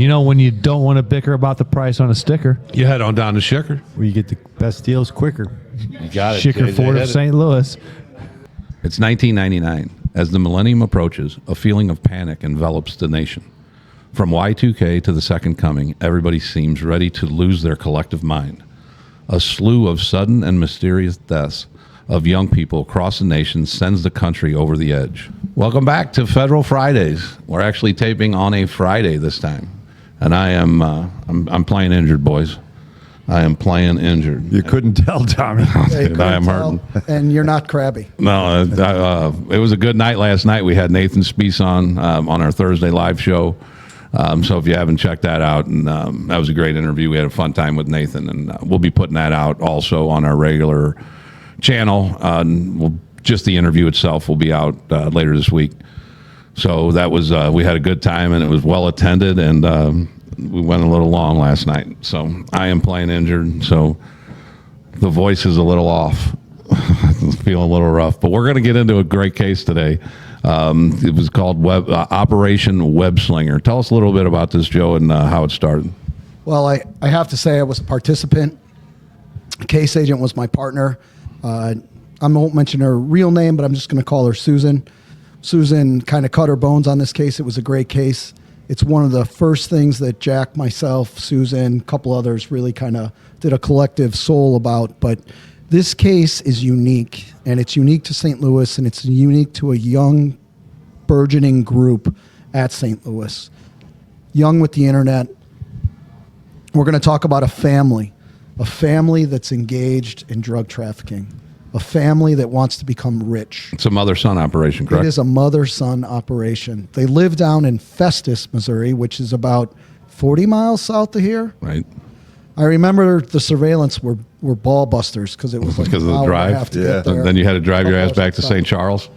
You know, when you don't want to bicker about the price on a sticker, You head on down to Schicker. Where you get the best deals quicker. You got it. Schicker JJ. Ford of St. Louis. It's 1999. As the millennium approaches, a feeling of panic envelops the nation. From Y2K to the Second Coming, everybody seems ready to lose their collective mind. A slew of sudden and mysterious deaths of young people across the nation sends the country over the edge. Welcome back to Federal Fridays. We're actually taping on a Friday this time, and I am I'm playing injured, boys. I am playing injured. You couldn't tell, Tommy. Dude, I am hurting. And you're not crabby. No, it was a good night last night. We had Nathan Speece on our Thursday live show. So if you haven't checked that out, and that was a great interview. We had a fun time with Nathan, and we'll be putting that out also on our regular channel. Just the interview itself will be out later this week. So that was we had a good time, and it was well attended, and we went a little long last night. So I am playing injured, so the voice is a little off. Feeling a little rough, but we're going to get into a great case today. It was called Operation WEBSLINGER. Tell us a little bit about this, Joe, and how it started. Well, I have to say I was a participant. The case agent was my partner. I won't mention her real name, but I'm just going to call her Susan. Susan kind of cut her bones on this case. It was a great case. It's one of the first things that Jack, myself, Susan, a couple others really kind of did a collective soul about. But this case is unique, and it's unique to St. Louis, and it's unique to a young, burgeoning group at St. Louis. Young with the internet. We're going to talk about a family that's engaged in drug trafficking, a family that wants to become rich. It's a mother-son operation, correct? It is a mother-son operation. They live down in Festus, Missouri, which is about 40 miles south of here. Right. I remember the surveillance were ball busters because it was like because of the drive. Get there. Then you had to drive your ass back to St. Charles.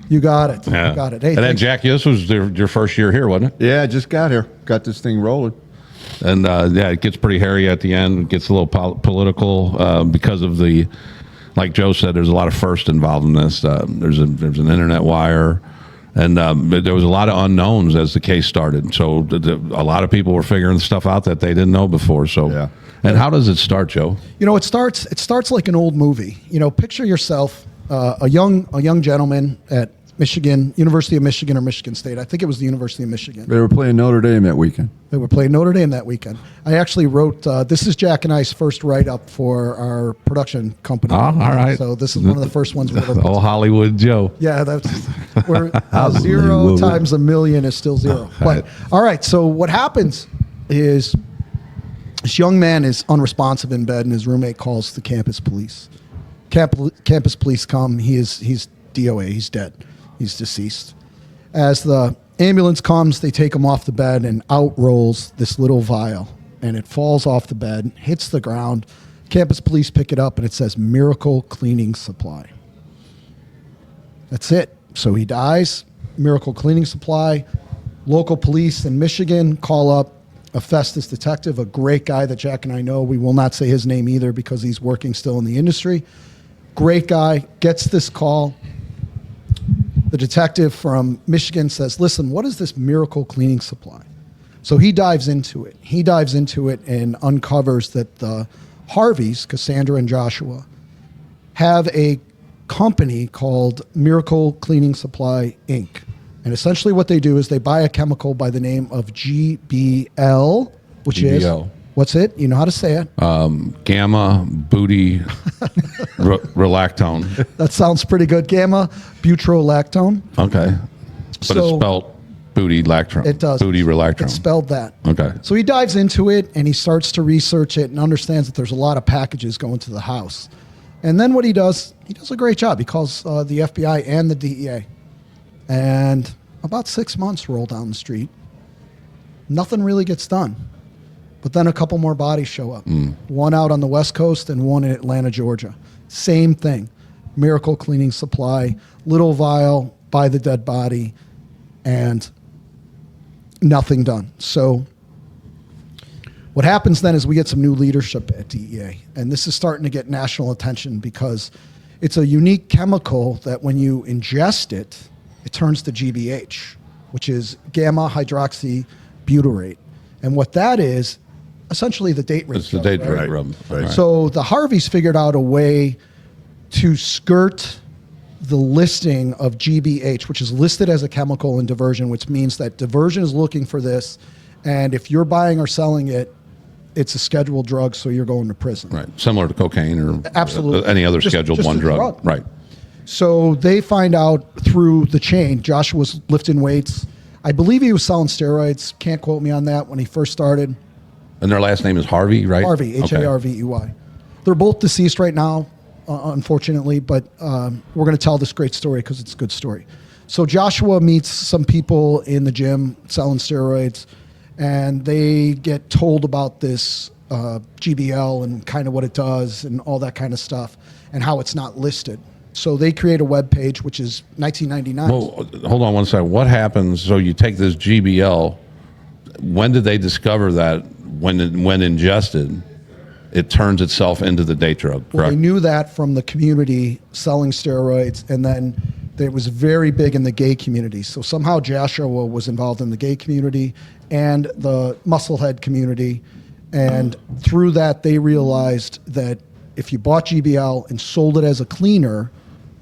You got it. Yeah. You got it. Hey, and then, Jackie, this was your first year here, wasn't it? Yeah, I just got here. Got this thing rolling. And yeah, it gets pretty hairy at the end. It gets a little political because of the, like Joe said, there's a lot of first involved in this. There's an internet wire, and there was a lot of unknowns as the case started. So a lot of people were figuring stuff out that they didn't know before. So, yeah. And how does it start, Joe? You know, it starts like an old movie. You know, picture yourself a young gentleman at Michigan, University of Michigan or Michigan State. I think it was the University of Michigan. They were playing Notre Dame that weekend. They were playing Notre Dame that weekend. I actually wrote, this is Jack and I's first write-up for our production company. Oh, all right. So this is one of the first ones we ever Oh, Hollywood Joe. Yeah, that's where 0 times a million is still zero. But all right, so what happens is this young man is unresponsive in bed, and his roommate calls the campus police. Campus police come. He's DOA. He's dead. He's deceased. As the ambulance comes, they take him off the bed, and out rolls this little vial, and it falls off the bed, hits the ground. Campus police pick it up, and it says Miracle Cleaning Supply. That's it. So he dies. Miracle Cleaning Supply. Local police in Michigan call up a Festus detective, a great guy that Jack and I know. We will not say his name either because he's working still in the industry. Great guy, gets this call. The detective from Michigan says, listen, what is this Miracle Cleaning Supply? So he dives into it. He dives into it and uncovers that the Harveys, Cassandra and Joshua, have a company called Miracle Cleaning Supply, Inc. And essentially what they do is they buy a chemical by the name of GBL, which GBL. is, what's it? You know how to say it? Gamma booty relactone. That sounds pretty good. Gamma butrolactone. Okay. But So- it's spelled booty lactone. It does. Booty relactone. It's spelled that. Okay. So he dives into it and he starts to research it and understands that there's a lot of packages going to the house. And then what he does a great job. He calls the FBI and the DEA. And about 6 months roll down the street. Nothing really gets done. But then a couple more bodies show up. One out on the West Coast and one in Atlanta, Georgia. Same thing. Miracle Cleaning Supply, little vial by the dead body, and nothing done. So what happens then is we get some new leadership at DEA. And this is starting to get national attention because it's a unique chemical that when you ingest it, it turns to GBH, which is gamma hydroxybutyrate. And what that is, essentially the date rape. It's the drug, date right? rape rub. Right. So the Harveys figured out a way to skirt the listing of GBH, which is listed as a chemical in diversion, which means that diversion is looking for this. And if you're buying or selling it, it's a scheduled drug, so you're going to prison. Right. Similar to cocaine or Absolutely. any other Just- Schedule just 1 a drug. drug. Right. So they find out through the chain. Joshua was lifting weights. I believe he was selling steroids. Can't quote me on that when he first started. And their last name is Harvey, right? Harvey, Okay. Harvey. They're both deceased right now, unfortunately, but we're going to tell this great story because it's a good story. So Joshua meets some people in the gym selling steroids, and they get told about this GBL and kind of what it does and all that kind of stuff and how it's not listed. So they create a web page, which is 1999. Well, hold on one second. What happens? So you take this GBL. When did they discover that when ingested, it turns itself into the date drug? Well, Correct. they knew that from the community selling steroids, and then it was very big in the gay community. So somehow Joshua was involved in the gay community and the musclehead community, and through that they realized that if you bought GBL and sold it as a cleaner,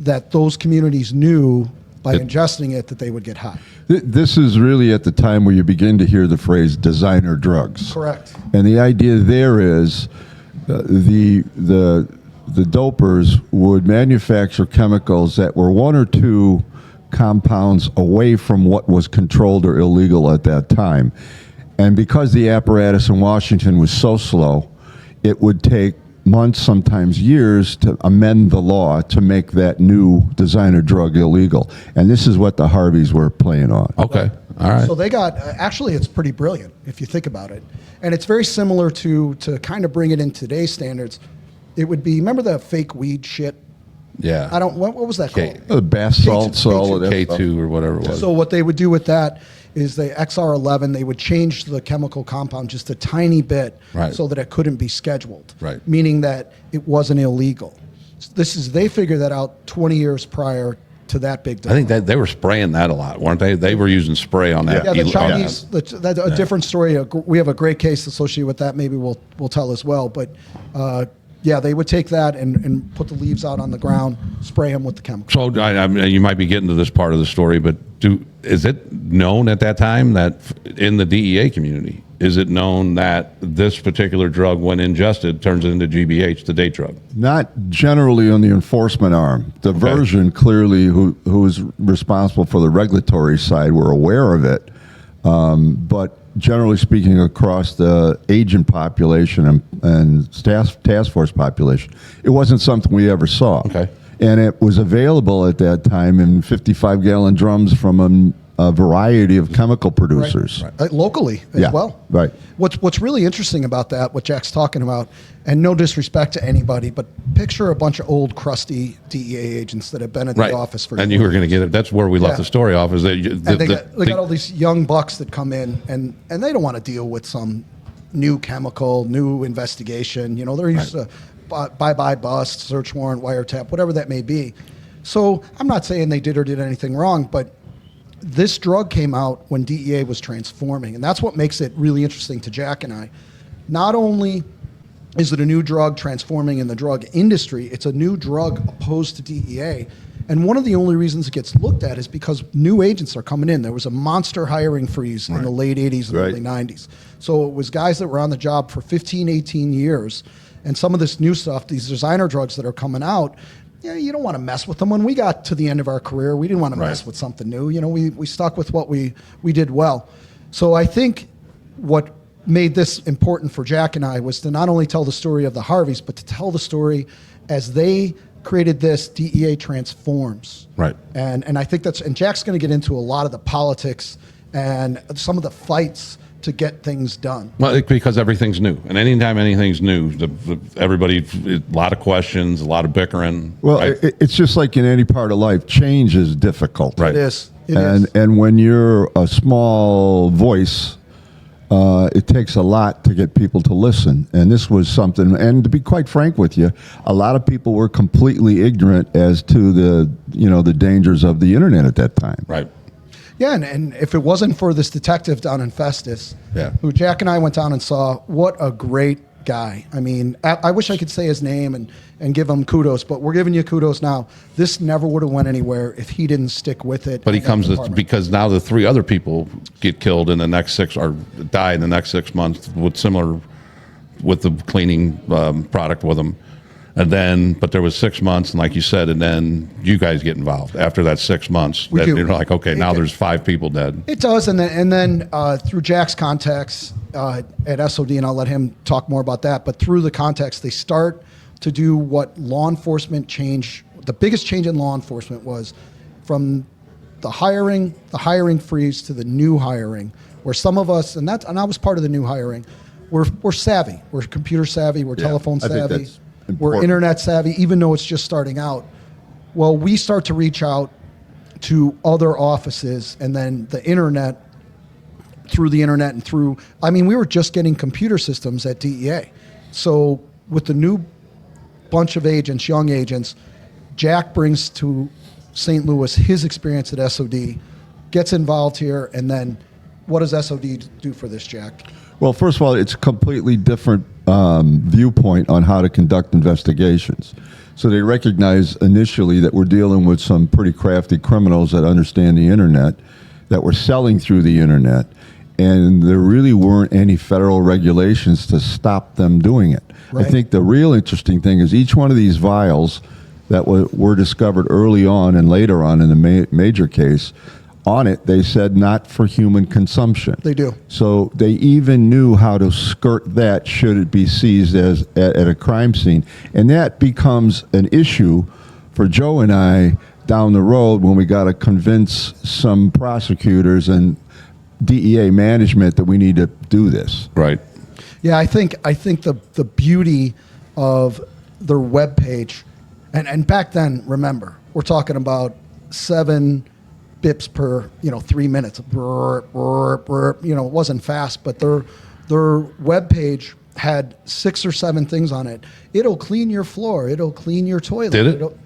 that those communities knew by ingesting it that they would get high. This is really at the time where you begin to hear the phrase designer drugs. Correct. And the idea there is the dopers would manufacture chemicals that were one or two compounds away from what was controlled or illegal at that time. And because the apparatus in Washington was so slow, it would take months, sometimes years, to amend the law to make that new designer drug illegal. And this is what the Harveys were playing on. Okay. All right. So they got, actually it's pretty brilliant if you think about it. And it's very similar to kind of bring it in today's standards. It would be, remember the fake weed shit? Yeah. What was that Okay. called? Bath salts, all of that stuff. K2 or whatever it was. So what they would do with that is the XR11, they would change the chemical compound just a tiny bit Right. so that it couldn't be scheduled. Right. Meaning that it wasn't illegal. They figured that out 20 years prior to that big I development. think that they were spraying that a lot, weren't they? They were using spray on that. Yeah, the on Chinese, that. a different story. We have a great case associated with that. Maybe we'll tell as well. But yeah, they would take that and put the leaves out on the ground, spray them with the chemical. So I mean, you might be getting to this part of the story, but is it known at that time that in the DEA community, is it known that this particular drug, when ingested, turns into GBH, the date drug? Not generally on the enforcement arm. Diversion, clearly, who is responsible for the regulatory side, were aware of it. But generally speaking, across the agent population and task force population, it wasn't something we ever saw. Okay. And it was available at that time in 55-gallon drums from a variety of chemical producers. Right. Locally as well. Right. What's really interesting about that, what Jack's talking about, and no disrespect to anybody, but picture a bunch of old, crusty DEA agents that have been at the office for and years. you were going to get it. That's where we left Yeah. the story off. Is that And they got all these young bucks that come in, and they don't want to deal with some new chemical, new investigation. You know, they're used to bye-bye bust, search warrant, wiretap, whatever that may be. So I'm not saying they did or did anything wrong, but this drug came out when DEA was transforming, and that's what makes it really interesting to Jack and I. Not only is it a new drug transforming in the drug industry, it's a new drug opposed to DEA. And one of the only reasons it gets looked at is because new agents are coming in. There was a monster hiring freeze in the late 80s and early 90s. So it was guys that were on the job for 15, 18 years. And some of this new stuff, these designer drugs that are coming out, yeah, you don't want to mess with them. When we got to the end of our career, we didn't want to mess with something new. You know, we stuck with what we did well. So I think what made this important for Jack and I was to not only tell the story of the Harveys, but to tell the story as they created this, DEA transforms. Right. And I think and Jack's going to get into a lot of the politics and some of the fights to get things done. Well, because everything's new, and anytime anything's new, everybody, a lot of questions, a lot of bickering. Well, right? it's just like in any part of life, change is difficult. Right. It is. It is. And when you're a small voice, it takes a lot to get people to listen. And this was something, and to be quite frank with you, a lot of people were completely ignorant as to the dangers of the internet at that time. Right. Yeah, and if it wasn't for this detective down in Festus, Yeah. who Jack and I went down and saw, what a great guy. I mean, I wish I could say his name and give him kudos, but we're giving you kudos now. This never would have went anywhere if he didn't stick with it. But he in that comes department. because now the 3 other people get killed in the next 6 or die in the next 6 months with the cleaning product with them. And then, but there was 6 months, and like you said, and then you guys get involved after that 6 months. We do. You're like, okay, now there's 5 people dead. It does, and then through Jack's contacts at SOD, and I'll let him talk more about that, but through the contacts, they start to do what law enforcement change, the biggest change in law enforcement was from the hiring freeze to the new hiring, where some of us, and I was part of the new hiring, we're savvy, we're computer savvy, we're telephone I think savvy, that's we're important. internet savvy, even though it's just starting out. Well, we start to reach out to other offices, and then the internet, through the internet and through, I mean, we were just getting computer systems at DEA. So with the new bunch of agents, young agents, Jack brings to St. Louis his experience at SOD, gets involved here, and then what does SOD do for this, Jack? Well, first of all, it's a completely different viewpoint on how to conduct investigations. So they recognize initially that we're dealing with some pretty crafty criminals that understand the internet, that were selling through the internet, and there really weren't any federal regulations to stop them doing it. Right. I think the real interesting thing is each one of these vials that were discovered early on and later on in the major case, on it, they said not for human consumption. They do. So they even knew how to skirt that should it be seized as at a crime scene. And that becomes an issue for Joe and I down the road when we got to convince some prosecutors and DEA management that we need to do this. Right. Yeah, I think the beauty of their webpage, and back then, remember, we're talking about 7 bips per 3 minutes. Burp, burp, burp. It wasn't fast, but their webpage had 6 or 7 things on it. It'll clean your floor. It'll clean your toilet. Did it?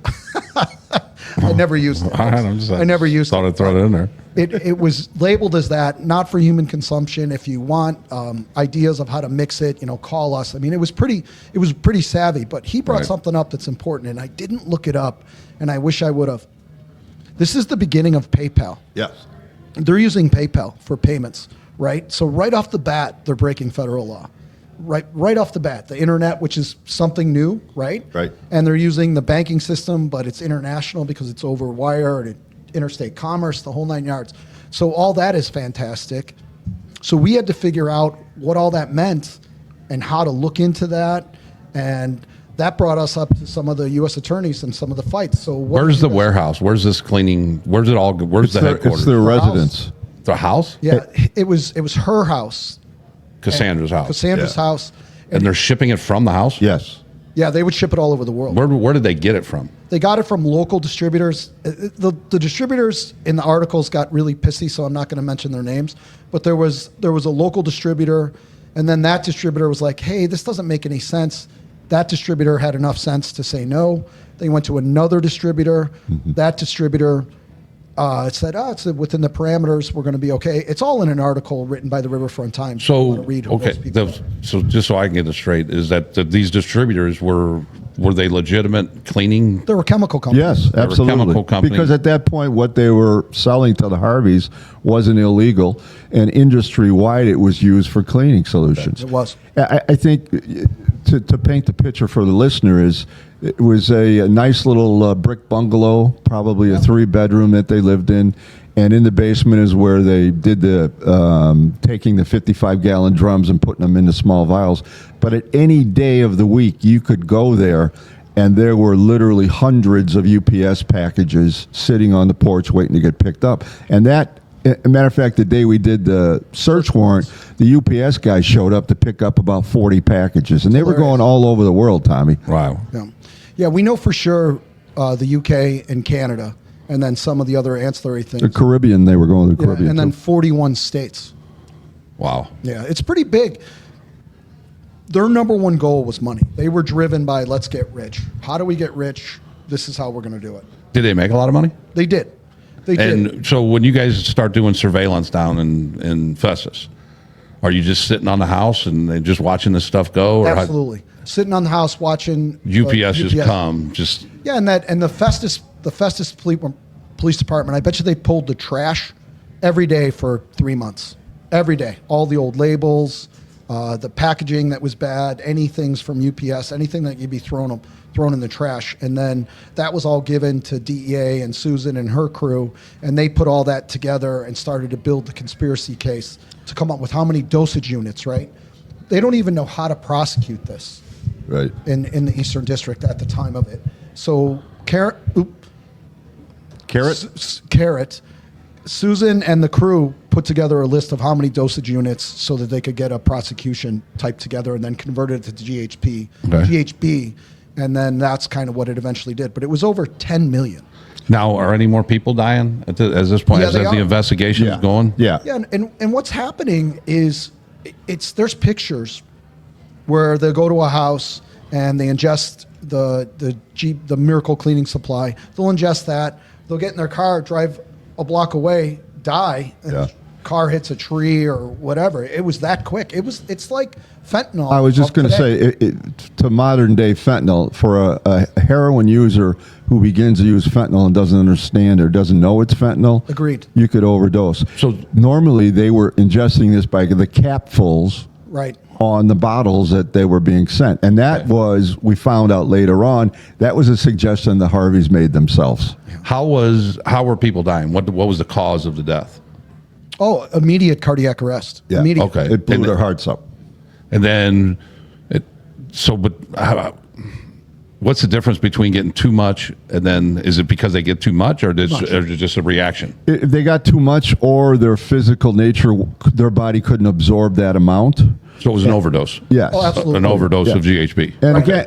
I never used it. I never used thought it. I'd throw it in there. It was labeled as that, not for human consumption. If you want ideas of how to mix it, call us. I mean, it was pretty savvy. But he brought Right. something up that's important, and I didn't look it up, and I wish I would have. This is the beginning of PayPal. Yes. They're using PayPal for payments, right? So right off the bat, they're breaking federal law. Right off the bat, the internet, which is something new, right? Right. And they're using the banking system, but it's international because it's over wire and interstate commerce, the whole 9 yards. So all that is fantastic. So we had to figure out what all that meant and how to look into that, and that brought us up to some of the U.S. attorneys and some of the fights. So Where's the warehouse? Where's this cleaning? Where's it all? Where's the headquarters? It's their The house. residence. The house? Yeah, it was her house, Cassandra's house. Cassandra's Yeah. house. And they're shipping it from the house? Yes. Yeah, they would ship it all over the world. Where did they get it from? They got it from local distributors. The distributors in the articles got really pissy, so I'm not going to mention their names. But there was a local distributor, and then that distributor was like, "Hey, this doesn't make any sense." That distributor had enough sense to say no. They went to another distributor. That distributor said, "Oh, it's within the parameters. We're going to be okay." It's all in an article written by the Riverfront Times. If you So, wanna read who those people are. so just so I can get this straight, is that these distributors were they legitimate cleaning? There were chemical companies. Yes, were absolutely. chemical companies. Because at that point, what they were selling to the Harveys wasn't illegal, and industry-wide, it was used for cleaning solutions. It was. I think to paint the picture for the listener is it was a nice little brick bungalow, probably a 3-bedroom that they lived in. And in the basement is where they did the taking the 55-gallon drums and putting them into small vials. But at any day of the week, you could go there, and there were literally hundreds of UPS packages sitting on the porch waiting to get picked up. And that, as a matter of fact, the day we did the search warrant, the UPS guy showed up to pick up about 40 packages. And they were going all over the world, Tommy. Wow. Yeah, we know for sure the UK and Canada, and then some of the other ancillary things. The Caribbean, they were going to the Caribbean. and then too. 41 states. Wow. Yeah, it's pretty big. Their number one goal was money. They were driven by, let's get rich. How do we get rich? This is how we're going to do it. Did they make a lot of money? They did. They did. And so when you guys start doing surveillance down in Festus, are you just sitting on the house and just watching this stuff go? Or Absolutely. Sitting on the house watching UPS just come, just Yeah, and the Festus police department, I bet you they pulled the trash every day for 3 months. Every day. All the old labels, the packaging that was bad, anything from UPS, anything that you'd be thrown in the trash. And then that was all given to DEA and Susan and her crew, and they put all that together and started to build the conspiracy case to come up with how many dosage units, right? They don't even know how to prosecute this. Right. In the Eastern District at the time of it. So Carrot, Susan and the crew put together a list of how many dosage units so that they could get a prosecution typed together and then converted it to GHB, and then that's kind of what it eventually did. But it was over 10 million. now. Are any more people dying at this point? Yeah, as they the are. investigation is going? Yeah. Yeah, and what's happening is there's pictures where they go to a house and they ingest the miracle cleaning supply. They'll ingest that. They'll get in their car, drive a block away, die, and Yeah. the car hits a tree or whatever. It was that quick. It's like fentanyl. I was just of going to today. say, to modern day fentanyl, for a heroin user who begins to use fentanyl and doesn't understand or doesn't know it's fentanyl, Agreed. you could overdose. So- normally they were ingesting this by the capfuls Right. on the bottles that they were being sent. And that was, we found out later on, that was a suggestion the Harveys made themselves. How were people dying? What was the cause of the death? Oh, immediate cardiac arrest. Yeah. Immediate. Okay. It blew And their the- hearts up. And then, what's the difference between getting too much and then is it because they get too much or is it just a reaction? If they got too much or their physical nature, their body couldn't absorb that amount. So it was an overdose. Yes. Oh, absolutely. An overdose Yeah. of GHB.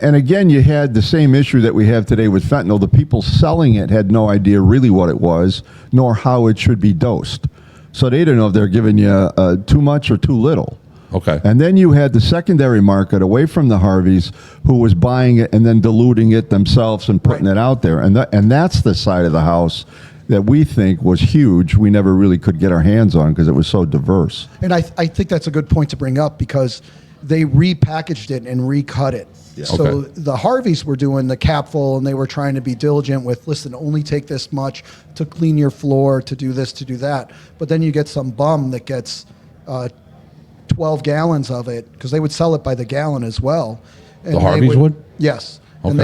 And again, you had the same issue that we have today with fentanyl. The people selling it had no idea really what it was, nor how it should be dosed. So they didn't know if they're giving you too much or too little. Okay. And then you had the secondary market away from the Harveys who was buying it and then diluting it themselves and putting Right. it out there. And that's the side of the house that we think was huge. We never really could get our hands on because it was so diverse. And I think that's a good point to bring up because they repackaged it and recut it. So Okay. the Harveys were doing the capful and they were trying to be diligent with, listen, only take this much to clean your floor, to do this, to do that. But then you get some bum that gets 12 gallons of it because they would sell it by the gallon as well. And The they Harveys would? Yes. Okay. And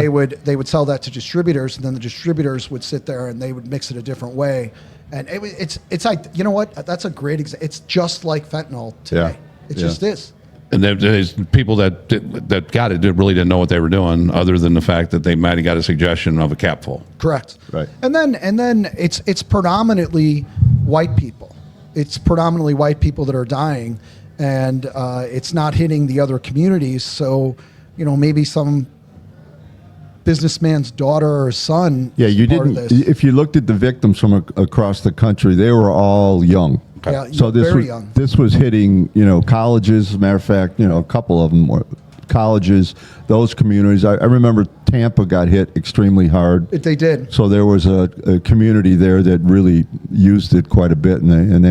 they would sell that to distributors, and then the distributors would sit there and they would mix it a different way. And it's like, you know what? That's a great example. It's just like fentanyl today. Yeah. It Yeah. just is. And there's people that got it really didn't know what they were doing, other than the fact that they might have got a suggestion of a capful. Correct. Right. And then it's predominantly white people. It's predominantly white people that are dying, and it's not hitting the other communities. So, maybe some businessman's daughter or son. Yeah, is you part of didn't. this. If you looked at the victims from across the country, they were all young. Yeah, So very young. this was hitting, colleges. As a matter of fact, a couple of them were colleges. Those communities. I remember Tampa got hit extremely hard. They did. So there was a community there that really used it quite a bit, and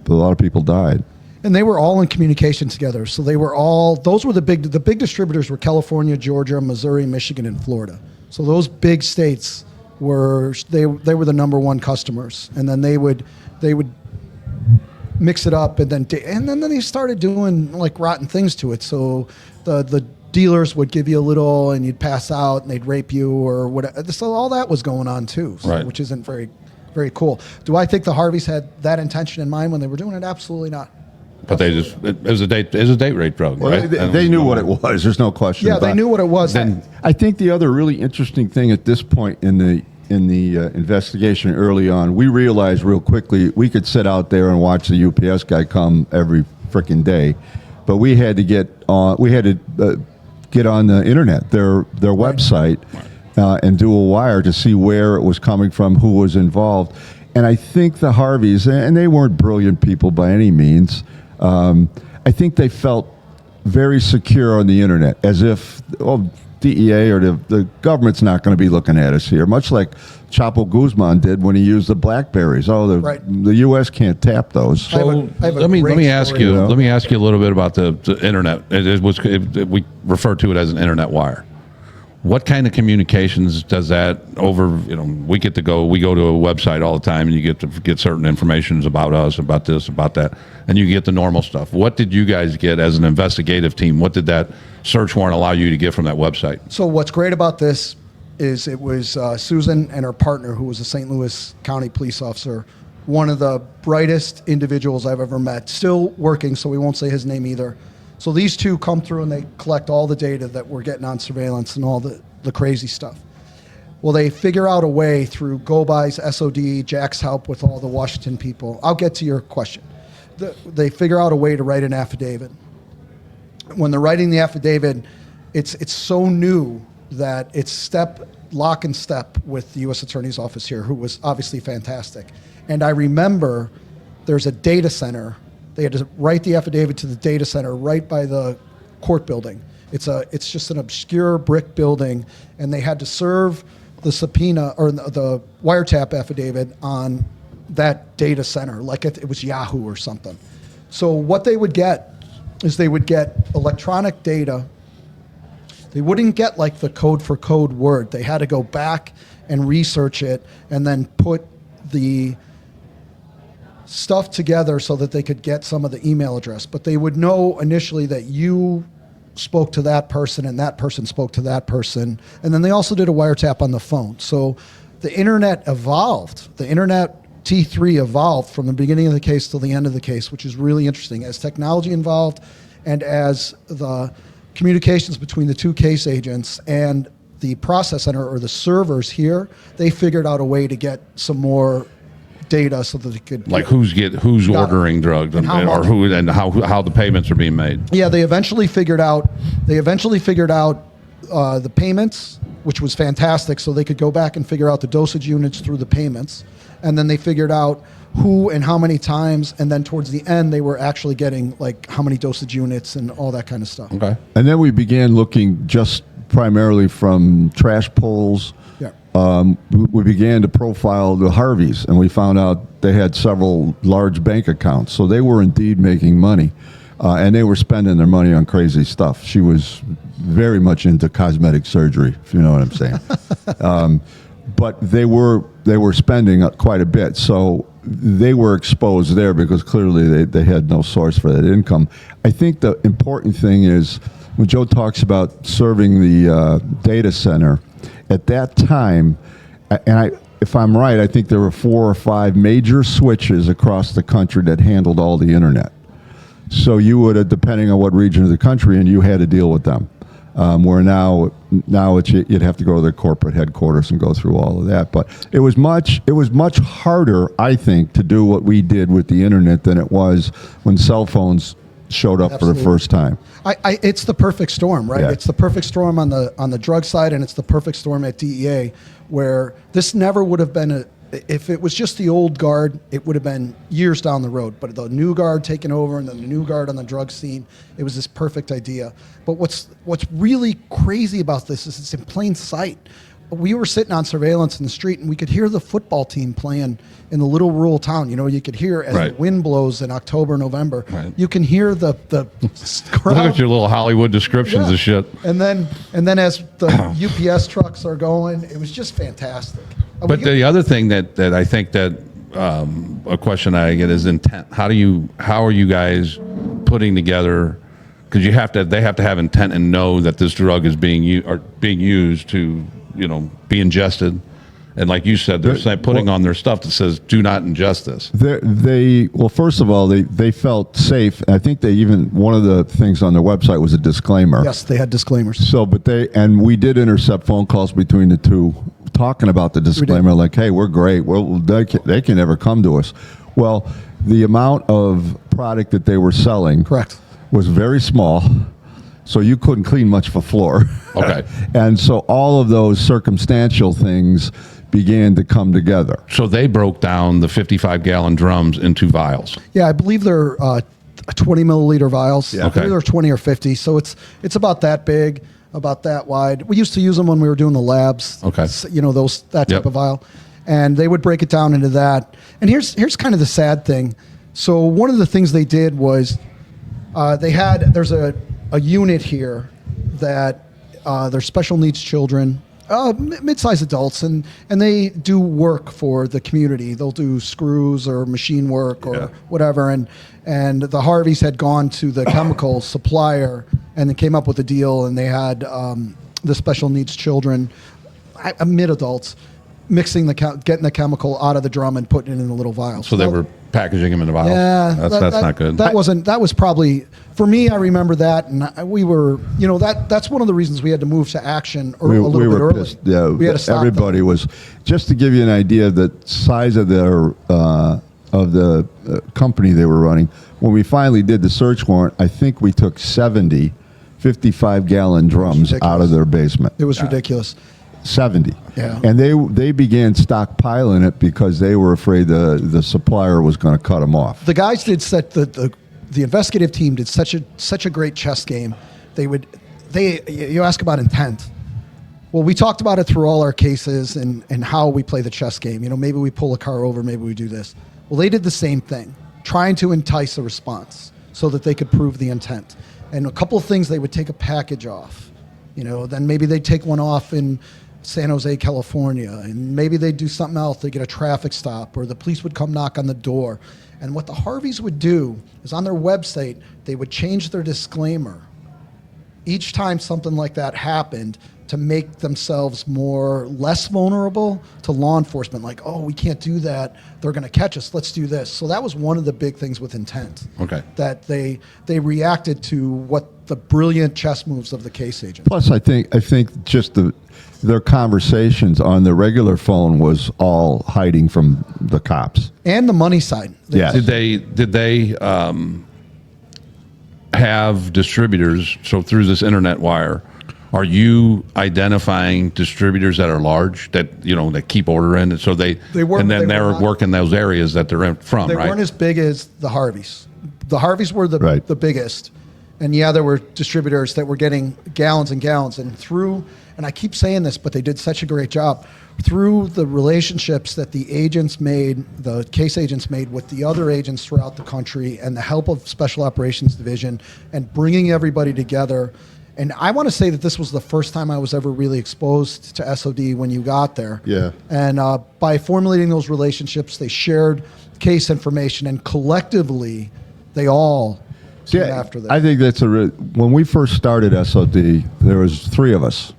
a lot of people died. And they were all in communication together. So those were the big distributors were California, Georgia, Missouri, Michigan, and Florida. So those big states were the number one customers. And then they would mix it up and then they started doing like rotten things to it. So the dealers would give you a little and you'd pass out and they'd rape you or whatever. So all that was going on too, Right. which isn't very, very cool. Do I think the Harveys had that intention in mind when they were doing it? Absolutely not. But it was a date rape drug, Well, right? they knew what it was. There's no question. Yeah, about they knew what it was. I think the other really interesting thing at this point in the investigation early on, we realized real quickly we could sit out there and watch the UPS guy come every freaking day, but we had to get on. We had to get on the internet, their website, and do a wire to see where it was coming from, who was involved. And I think the Harveys, and they weren't brilliant people by any means. I think they felt very secure on the internet, as if, DEA or the government's not going to be looking at us here, much like Chapo Guzman did when he used the Blackberries. Oh, the U.S. can't tap those. I have a Let me great ask story. you. Let me ask you a little bit about the internet. We refer to it as an internet wire. What kind of communications does that over? We go to a website all the time, and you get to get certain information about us, about this, about that, and you get the normal stuff. What did you guys get as an investigative team? What did that search warrant allow you to get from that website? So what's great about this is it was Susan and her partner, who was a St. Louis County police officer, one of the brightest individuals I've ever met, still working, so we won't say his name either. So these two come through and they collect all the data that we're getting on surveillance and all the crazy stuff. Well, they figure out a way through Go-By's SOD, Jack's help with all the Washington people. I'll get to your question. They figure out a way to write an affidavit. When they're writing the affidavit, it's so new that it's lock and step with the U.S. Attorney's Office here, who was obviously fantastic. And I remember there's a data center. They had to write the affidavit to the data center right by the court building. It's just an obscure brick building, and they had to serve the subpoena or the wiretap affidavit on that data center, like it was Yahoo or something. So what they would get is they would get electronic data. They wouldn't get like the code for code word. They had to go back and research it and then put the stuff together so that they could get some of the email address. But they would know initially that you spoke to that person and that person spoke to that person. And then they also did a wiretap on the phone. So the internet evolved. The internet T3 evolved from the beginning of the case till the end of the case, which is really interesting. As technology evolved and as the communications between the two case agents and the process center or the servers here, they figured out a way to get some more data so that they could who's ordering drugs and how the payments are being made. Yeah, they eventually figured out the payments, which was fantastic. So they could go back and figure out the dosage units through the payments, and then they figured out who and how many times, and then towards the end they were actually getting like how many dosage units and all that kind of stuff. Okay. And then we began looking just primarily from trash pulls. Yeah. We began to profile the Harveys, and we found out they had several large bank accounts. So they were indeed making money, and they were spending their money on crazy stuff. She was very much into cosmetic surgery, if you know what I'm saying. But they were spending quite a bit. So they were exposed there because clearly they had no source for that income. I think the important thing is when Joe talks about serving the data center, at that time, and if I'm right, I think there were 4 or 5 major switches across the country that handled all the internet. So you would have, depending on what region of the country, and you had to deal with them. Where now you'd have to go to their corporate headquarters and go through all of that. But it was much harder, I think, to do what we did with the internet than it was when cell phones showed up Absolutely. for the first time. It's the perfect storm, right? Yeah. It's the perfect storm on the drug side, and it's the perfect storm at DEA, where this never would have been if it was just the old guard, it would have been years down the road. But the new guard taking over and then the new guard on the drug scene, it was this perfect idea. But what's really crazy about this is it's in plain sight. We were sitting on surveillance in the street, and we could hear the football team playing in the little rural town. You know, you could hear as Right. the wind blows in October, November. Right. You can hear the crowd. Look at your little Hollywood descriptions of shit. And then as the UPS trucks are going, it was just fantastic. But the other thing that I think that a question I get is intent. How are you guys putting together? Because they have to have intent and know that this drug is being used to be ingested. And like you said, they're putting on their stuff that says, "Do not ingest this." Well, first of all, they felt safe. I think one of the things on their website was a disclaimer. Yes, they had disclaimers. So, and we did intercept phone calls between the two talking about the disclaimer, like, "Hey, we're great. Well, they can never come to us." Well, the amount of product that they were selling, Correct, was very small. So you couldn't clean much of a floor. Okay. And so all of those circumstantial things began to come together. So they broke down the 55-gallon drums into vials. Yeah, I believe they're 20 milliliter vials. Yeah. I believe Okay. they're 20 or 50. So it's about that big. about that wide. We used to use them when we were doing the labs. Okay. You know, that type Yep. of vial. And they would break it down into that. And here's kind of the sad thing. So one of the things they did was there's a unit here that they're special needs children, mid-sized adults, and they do work for the community. They'll do screws or machine work or whatever. And the Harveys had gone to the chemical supplier and they came up with a deal, and they had the special needs children, mid-adults, getting the chemical out of the drum and putting it in the little vials. So they were packaging them in the vials. Yeah, that's not good. That was probably, for me, I remember that, and we were, you know, that's one of the reasons we had to move to action a little bit were early. pissed. Yeah, we had to stop everybody them. was. Just to give you an idea of the size of their company they were running, when we finally did the search warrant, I think we took 70 55-gallon drums out of their basement. It was ridiculous. 70. Yeah. And they began stockpiling it because they were afraid the supplier was going to cut them off. The guys did the investigative team did such a great chess game. You ask about intent. Well, we talked about it through all our cases and how we play the chess game. You know, maybe we pull a car over, maybe we do this. Well, they did the same thing, trying to entice a response so that they could prove the intent. And a couple of things, they would take a package off. You know, then maybe they'd take one off in San Jose, California, and maybe they'd do something else. They'd get a traffic stop, or the police would come knock on the door. And what the Harveys would do is on their website, they would change their disclaimer each time something like that happened to make themselves less vulnerable to law enforcement. Like, oh, we can't do that. They're going to catch us. Let's do this. So that was one of the big things with intent. Okay. That they reacted to what the brilliant chess moves of the case agent. Plus, I think just their conversations on the regular phone was all hiding from the cops. And the money side. Yeah. Did they have distributors? So through this internet wire, are you identifying distributors that are large that keep ordering? And so they're working those areas that they're from, They right? weren't as big as the Harveys. The Harveys were the biggest. And yeah, there were distributors that were getting gallons and gallons. And I keep saying this, but they did such a great job. Through the relationships that the agents made, the case agents made with the other agents throughout the country, and the help of Special Operations Division, and bringing everybody together. And I want to say that this was the first time I was ever really exposed to SOD when you got there. Yeah. And by formulating those relationships, they shared case information, and collectively, they all came after that. I think that's when we first started SOD, there was 3 of us.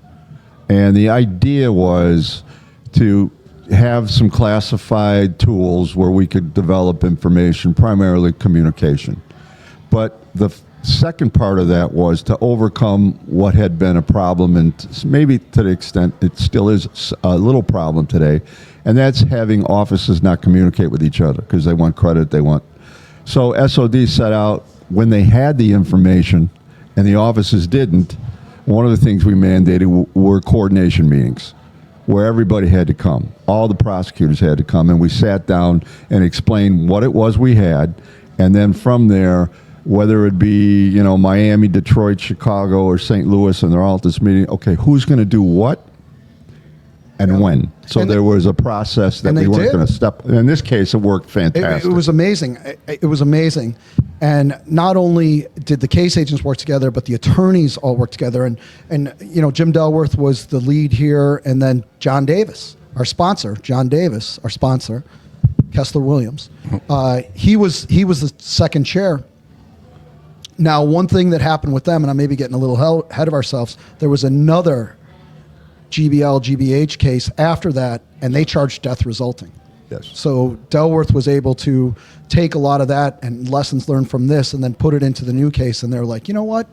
And the idea was to have some classified tools where we could develop information, primarily communication. But the second part of that was to overcome what had been a problem, and maybe to the extent it still is a little problem today, and that's having offices not communicate with each other because they want credit, So SOD set out, when they had the information and the offices didn't, one of the things we mandated were coordination meetings where everybody had to come. All the prosecutors had to come, and we sat down and explained what it was we had, and then from there, whether it be Miami, Detroit, Chicago, or St. Louis, and they're all at this meeting, okay, who's going to do what and when? So there was a process that we weren't going to step. In this case, it worked fantastic. It was amazing. It was amazing. And not only did the case agents work together, but the attorneys all worked together. And Jim Delworth was the lead here, and then John Davis, our sponsor, Kessler Williams. He was the second chair. Now, one thing that happened with them, and I may be getting a little ahead of ourselves, there was another GBL, GBH case after that, and they charged death resulting. Yes. So Delworth was able to take a lot of that and lessons learned from this and then put it into the new case, and they're like, you know what?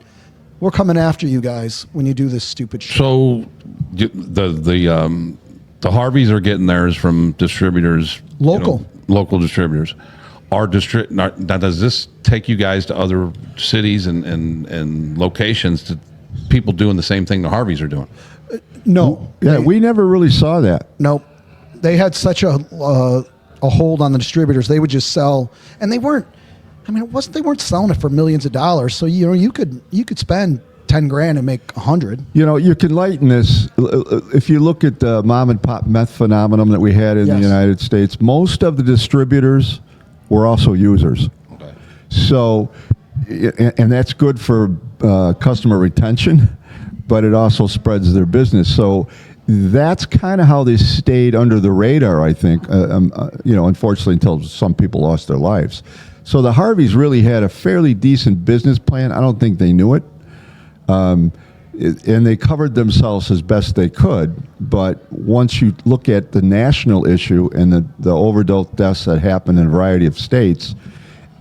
We're coming after you guys when you do this stupid shit. So the Harveys are getting theirs from distributors. Local. Local distributors. Now, does this take you guys to other cities and locations, to people doing the same thing the Harveys are doing? No. Yeah, we never really saw that. Nope. They had such a hold on the distributors. They would just sell, and they weren't selling it for millions of dollars. So you could spend $10,000, 10 grand and make 100. You know, you can lighten this. If you look at the mom and pop meth phenomenon that we had in the United States, most of the distributors were also users. Okay. So, and that's good for customer retention, but it also spreads their business. So that's kind of how they stayed under the radar, I think, you know, unfortunately, until some people lost their lives. So the Harveys really had a fairly decent business plan. I don't think they knew it. And they covered themselves as best they could. But once you look at the national issue and the overdose deaths that happened in a variety of states,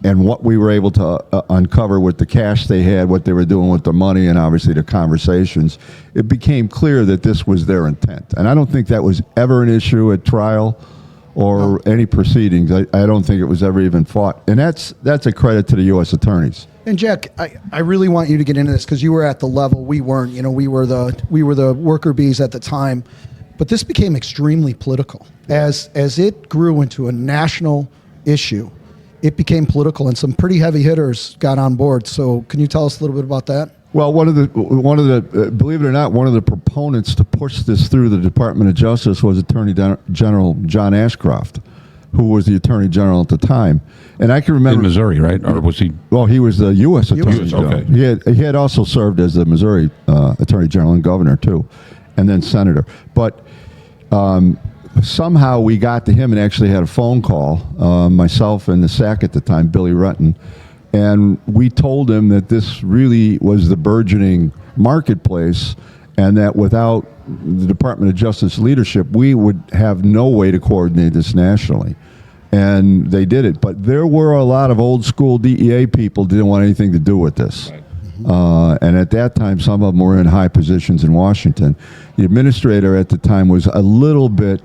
and what we were able to uncover with the cash they had, what they were doing with the money, and obviously the conversations, it became clear that this was their intent. And I don't think that was ever an issue at trial or any proceedings. I don't think it was ever even fought. And that's a credit to the U.S. attorneys. And Jack, I really want you to get into this because you were at the level we weren't. You know, we were the worker bees at the time, but this became extremely political as it grew into a national issue. It became political, and some pretty heavy hitters got on board. So, can you tell us a little bit about that? Well, one of the believe it or not, one of the proponents to push this through the Department of Justice was Attorney General John Ashcroft, who was the Attorney General at the time. And I can remember In Missouri, right? Or was he? Well, he was the U.S. Attorney General. Okay. He had also served as the Missouri Attorney General and Governor too, and then Senator. But somehow we got to him and actually had a phone call, myself and the SAC at the time, Billy Retton, and we told him that this really was the burgeoning marketplace and that without the Department of Justice leadership, we would have no way to coordinate this nationally. And they did it. But there were a lot of old school DEA people didn't want anything to do with this. Right. And at that time, some of them were in high positions in Washington. The administrator at the time was a little bit,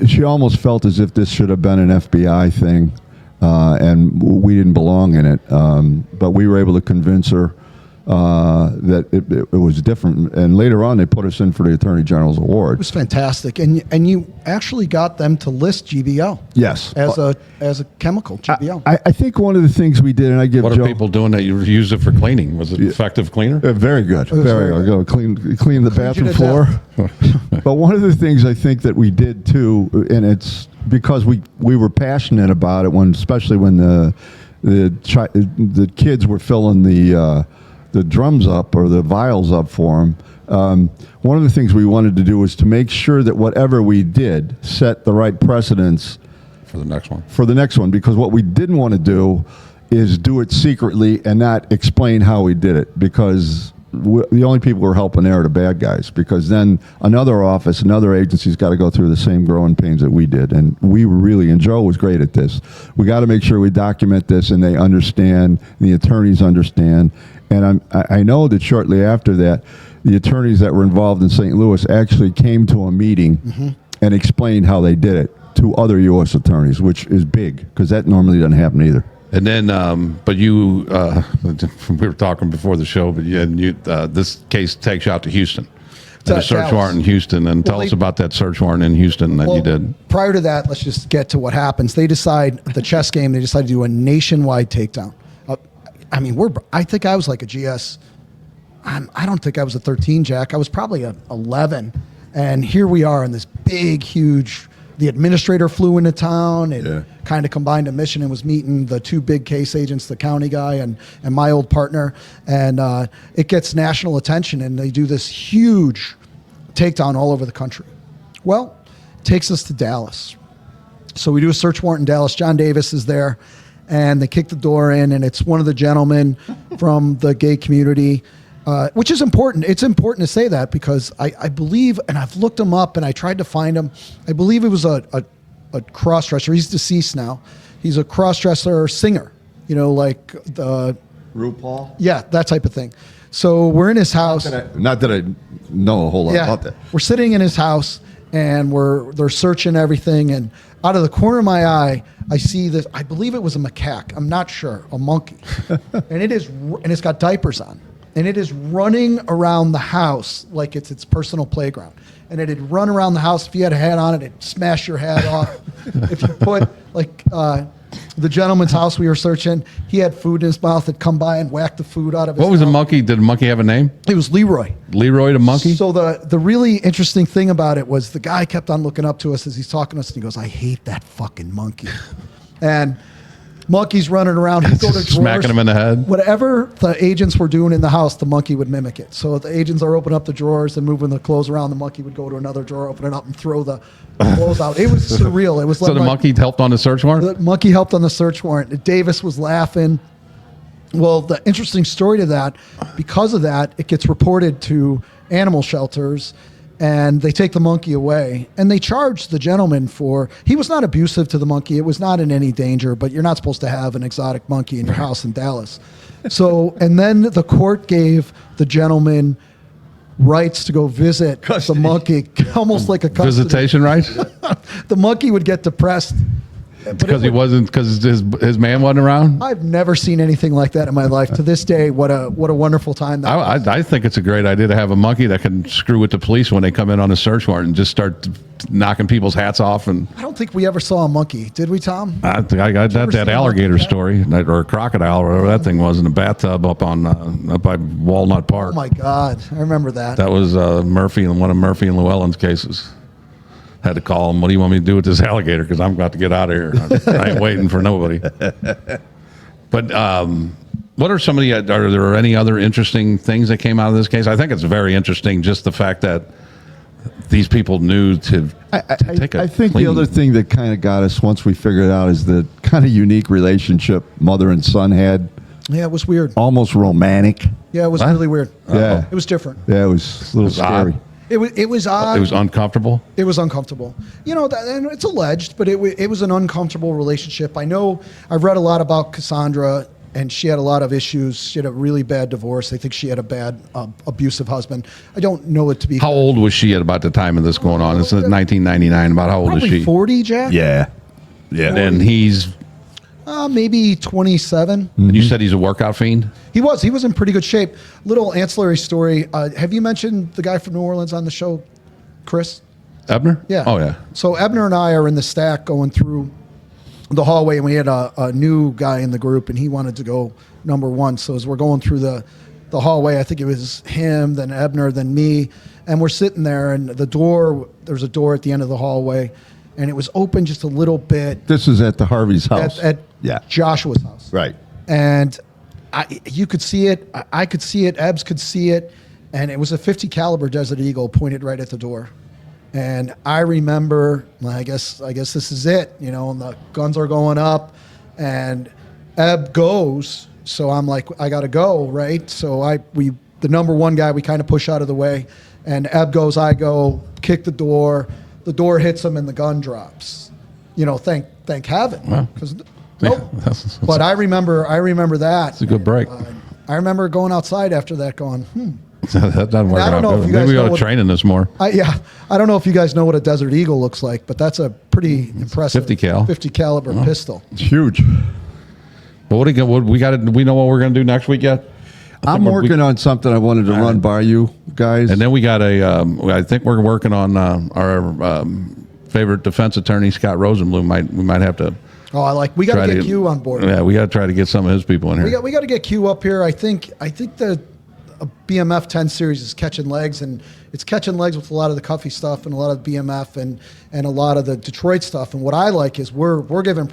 she almost felt as if this should have been an FBI thing. And we didn't belong in it. But we were able to convince her that it was different. And later on, they put us in for the Attorney General's Award. It was fantastic. And you actually got them to list GBL. Yes. As a chemical, GBL. I think one of the things we did, and I give What Joe, are people doing that you use it for cleaning? Was it effective cleaner? Very good. Very good. Go clean the bathroom to floor. But one of the things I think that we did too, and it's because we were passionate about it, especially when the kids were filling the drums up or the vials up for them. One of the things we wanted to do was to make sure that whatever we did set the right precedents For the next one. for the next one, because what we didn't want to do is do it secretly and not explain how we did it, because the only people who are helping there are the bad guys, because then another office, another agency's got to go through the same growing pains that we did. And we really, and Joe was great at this, we got to make sure we document this and they understand, the attorneys understand. And I know that shortly after that, the attorneys that were involved in St. Louis actually came to a meeting and explained how they did it to other U.S. attorneys, which is big, because that normally doesn't happen either. And then, but you, we were talking before the show, but this case takes you out to Houston. And a search warrant in Houston. And tell us about that search warrant in Houston that you did. Prior to that, let's just get to what happens. They decide, the chess game, they decide to do a nationwide takedown. I mean, I think I was like a GS. I don't think I was a 13, Jack. I was probably a 11. And here we are in this big, huge, the administrator flew into town and kind of combined a mission and was meeting the two big case agents, the county guy and my old partner. And it gets national attention, and they do this huge takedown all over the country. Well, it takes us to Dallas. So we do a search warrant in Dallas. John Davis is there, and they kick the door in, and it's one of the gentlemen from the gay community, which is important. It's important to say that because I believe, and I've looked him up and I tried to find him. I believe he was a cross-dresser. He's deceased now. He's a cross-dresser singer, like the RuPaul? Yeah, that type of thing. So we're in his house. Not that I know a whole lot about that. We're sitting in his house, and they're searching everything, and out of the corner of my eye, I see this. I believe it was a macaque. I'm not sure. A monkey, and it's got diapers on, and it is running around the house like it's its personal playground. And it had run around the house. If you had a hat on, it'd smash your hat off. If you put the gentleman's house we were searching. He had food in his mouth. Had come by and whacked the food out of his What was the mouth. monkey? Did the monkey have a name? It was Leroy. Leroy the monkey? So the really interesting thing about it was the guy kept on looking up to us as he's talking to us, and he goes, "I hate that fucking monkey." And monkey's running around. He'd go to drawers. Smacking him in the head. Whatever the agents were doing in the house, the monkey would mimic it. So if the agents are opening up the drawers and moving the clothes around, the monkey would go to another drawer, open it up, and throw the clothes out. It was surreal. It was So the monkey helped on the search warrant? the monkey helped on the search warrant. Davis was laughing. Well, the interesting story to that, because of that, it gets reported to animal shelters, and they take the monkey away, and they charge the gentleman for. He was not abusive to the monkey. It was not in any danger, but you're not supposed to have an exotic monkey in your house in Dallas. So, and then the court gave the gentleman rights to go visit the monkey, almost like a custody. Visitation rights? The monkey would get depressed. But Because it would- his man wasn't around? I've never seen anything like that in my life. To this day, what a wonderful time that was. I think it's a great idea to have a monkey that can screw with the police when they come in on a search warrant and just start knocking people's hats off. And I don't think we ever saw a monkey, did we, Tom? I got ever that see a alligator monkey? story, or a crocodile, or whatever that thing was, in a bathtub up by Walnut Park. Oh my God, I remember that. That was Murphy and one of Murphy and Llewellyn's cases. Had to call him. What do you want me to do with this alligator? Because I'm about to get out of here. I ain't waiting for nobody. But what are some of the? Are there any other interesting things that came out of this case? I think it's very interesting, just the fact that these people knew to take a. I think clean- the other thing that kind of got us once we figured it out is the kind of unique relationship mother and son had, Yeah, it was weird. almost romantic. Yeah, it was What? really weird. Yeah. It was different. Yeah, it was a little was odd. scary. It was odd. It was uncomfortable. It was uncomfortable. You know, and it's alleged, but it was an uncomfortable relationship. I know I've read a lot about Cassandra, and she had a lot of issues. She had a really bad divorce. I think she had a bad abusive husband. I don't know it to be How old was she at about the time of this going on? This is 1999. About how old is probably she? 40, Jack. Yeah. Yeah. And he's. Maybe 27. And you said he's a workout fiend. He was in pretty good shape. Little ancillary story. Have you mentioned the guy from New Orleans on the show, Chris? Ebner? Yeah. Oh yeah. So Ebner and I are in the stack going through the hallway, and we had a new guy in the group, and he wanted to go number one. So as we're going through the hallway, I think it was him, then Ebner, then me, and we're sitting there, and there's a door at the end of the hallway, and it was open just a little bit This is at the Harvey's house. at Yeah. Joshua's house. Right. And you could see it. I could see it. Ebbs could see it. And it was a 50 caliber Desert Eagle pointed right at the door. And I remember, well, I guess this is it, you know, and the guns are going up and Ebb goes. So I'm like, I got to go, right? So the number one guy, we kind of push out of the way, and Ebb goes, I go, kick the door hits him and the gun drops. You know, thank heaven. Wow. 'Cause Yeah, nope. that's But I remember that. It's a good break. I remember going outside after that going, That doesn't work I don't out know if good. you Maybe guys we know ought to what- train in this more. I don't know if you guys know what a Desert Eagle looks like, but that's a pretty impressive 50 cal. 50 caliber pistol. It's huge. But what we know what we're going to do next week yet? I'm working on something I wanted to run by you guys. And then we got I think we're working on our favorite defense attorney, Scott Rosenblum. We might have to. Oh, we got try to get Q on board. Yeah, we got to try to get some of his people in here. We got to get Q up here. I think the BMF 10 series is catching legs, and it's catching legs with a lot of the Cuffy stuff and a lot of the BMF and a lot of the Detroit stuff. And what I like is we're giving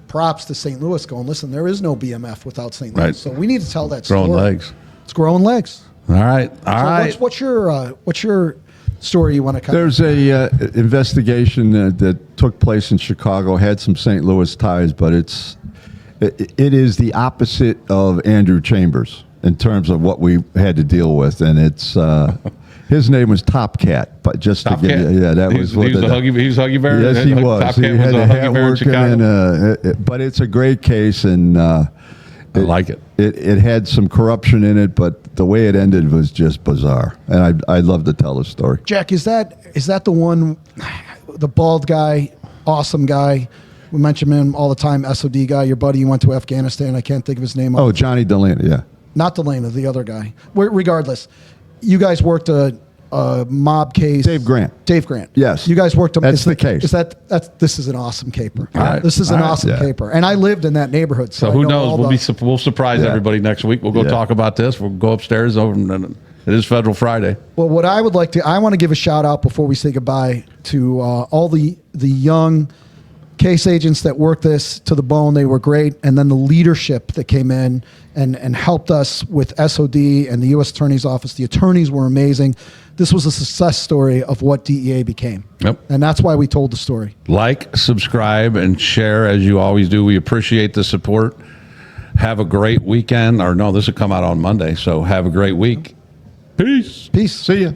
props to St. Louis, going, listen, there is no BMF without St. Louis, Right. so we need to tell that Growing story. legs. It's growing legs. All right. All So right. what's your story you want to cover? There's a investigation that took place in Chicago, had some St. Louis ties, but it is the opposite of Andrew Chambers in terms of what we had to deal with, and it's his name was Top Cat, but just Top to give Cat? you, that he was was what a Huggy Bear. Yes, he was. Top He Cat had was the a hat Huggy Bear in working, Chicago. but it's a great case, and I like it. It had some corruption in it, but the way it ended was just bizarre, and I'd love to tell the story. Jack, is that the one, the bald guy, awesome guy? We mention him all the time, SOD guy, your buddy, you went to Afghanistan. I can't think of his name. Oh, Johnny Delaney, yeah. Not Delana, the other guy. Regardless, you guys worked a a mob case. Dave Grant. Dave Grant. Yes. You guys worked on. That's the case. This is an awesome caper. right. This is an All right. awesome Yeah. caper, and I lived in that neighborhood. So I who know knows? all We'll surprise Yeah. everybody next week. We'll go Yeah. talk about this. We'll go upstairs over. And it is Federal Friday. Well, what I would like to, I want to give a shout out before we say goodbye to all the young case agents that worked this to the bone. They were great. And then the leadership that came in and helped us with SOD and the U.S. Attorney's Office. The attorneys were amazing. This was a success story of what DEA became. Yep. And that's why we told the story. Like, subscribe, and share as you always do. We appreciate the support. Have a great weekend. Or no, this will come out on Monday. So have a great week. Peace. Peace. See ya.